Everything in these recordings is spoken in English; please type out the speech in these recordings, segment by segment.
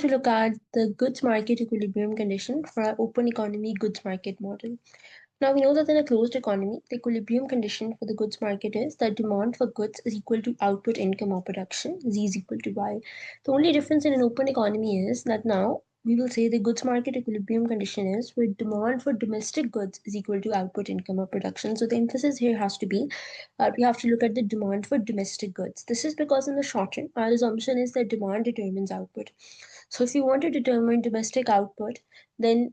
to look at the goods market equilibrium condition for our open economy goods market model. Now we know that in a closed economy, the equilibrium condition for the goods market is that demand for goods is equal to output income or production, Z is equal to Y. The only difference in an open economy is that now we will say the goods market equilibrium condition is where demand for domestic goods is equal to output income or production. So the emphasis here has to be we have to look at the demand for domestic goods. This is because in the short term, our assumption is that demand determines output. So if you want to determine domestic output, then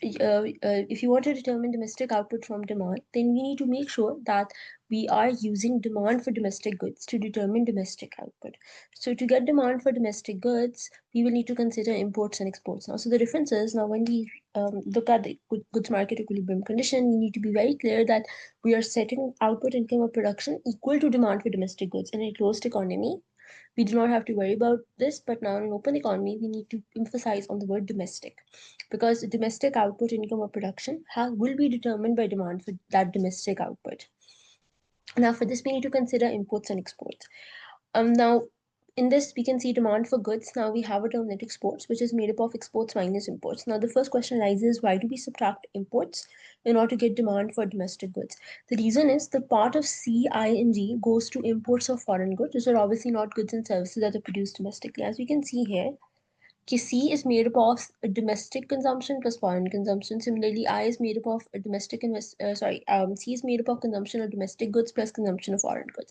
if you want to determine domestic output from demand, then we need to make sure that we are using demand for domestic goods to determine domestic output. So to get demand for domestic goods, we will need to consider imports and exports now. So the difference is now when we look at the goods market equilibrium condition, we need to be very clear that we are setting output income of production equal to demand for domestic goods. In a closed economy, we do not have to worry about this, but now in an open economy, we need to emphasize on the word domestic because domestic output, income, or production will be determined by demand for that domestic output. Now, for this, we need to consider imports and exports. Now, in this, we can see demand for goods. Now we have a term net exports, which is made up of exports minus imports. Now the first question arises, why do we subtract imports in order to get demand for domestic goods? The reason is the part of C, I, and G goes to imports of foreign goods, which are obviously not goods and services that are produced domestically. As we can see here, C is made up of domestic consumption plus foreign consumption. Similarly, I is made up of C is made up of consumption of domestic goods plus consumption of foreign goods.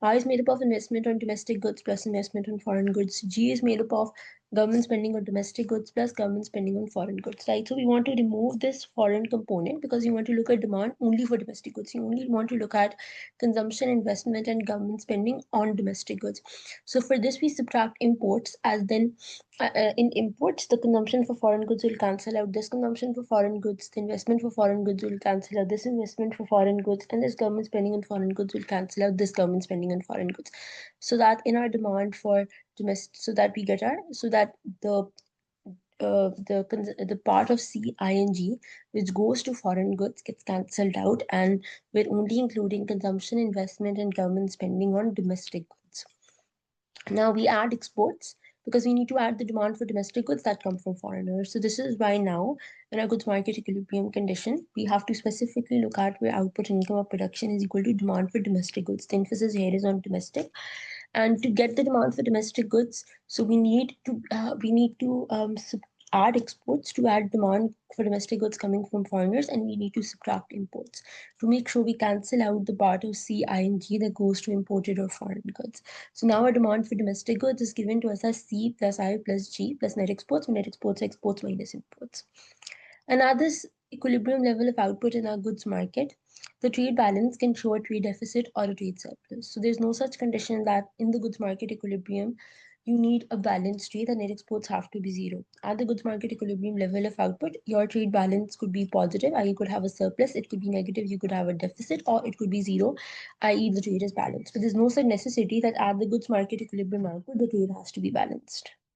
I is made up of investment on domestic goods plus investment on foreign goods. G is made up of government spending on domestic goods plus government spending on foreign goods, right? So we want to remove this foreign component because you want to look at demand only for domestic goods. You only want to look at consumption, investment, and government spending on domestic goods. So for this, we subtract imports as then in imports, the consumption for foreign goods will cancel out this consumption for foreign goods, the investment for foreign goods will cancel out this investment for foreign goods, and this government spending on foreign goods will cancel out this government spending on foreign goods. So that in our demand for domestic, so that we get our, so that the part of C, I, and G which goes to foreign goods gets cancelled out, and we're only including consumption, investment, and government spending on domestic goods. Now we add exports because we need to add the demand for domestic goods that come from foreigners. So this is why now in our goods market equilibrium condition, we have to specifically look at where output income of production is equal to demand for domestic goods. The emphasis here is on domestic. And to get the demand for domestic goods, so we need to add exports to add demand for domestic goods coming from foreigners, and we need to subtract imports to make sure we cancel out the part of C, I, and G that goes to imported or foreign goods. So now our demand for domestic goods is given to us as C plus I plus G plus net exports, and net exports are exports minus imports. And at this equilibrium level of output in our goods market, the trade balance can show a trade deficit or a trade surplus. So there's no such condition that in the goods market equilibrium, you need a balanced trade and net exports have to be zero. At the goods market equilibrium level of output, your trade balance could be positive, you could have a surplus, it could be negative, you could have a deficit, or it could be zero, i.e. the trade is balanced. But there's no such necessity that at the goods market equilibrium output, the trade has to be balanced.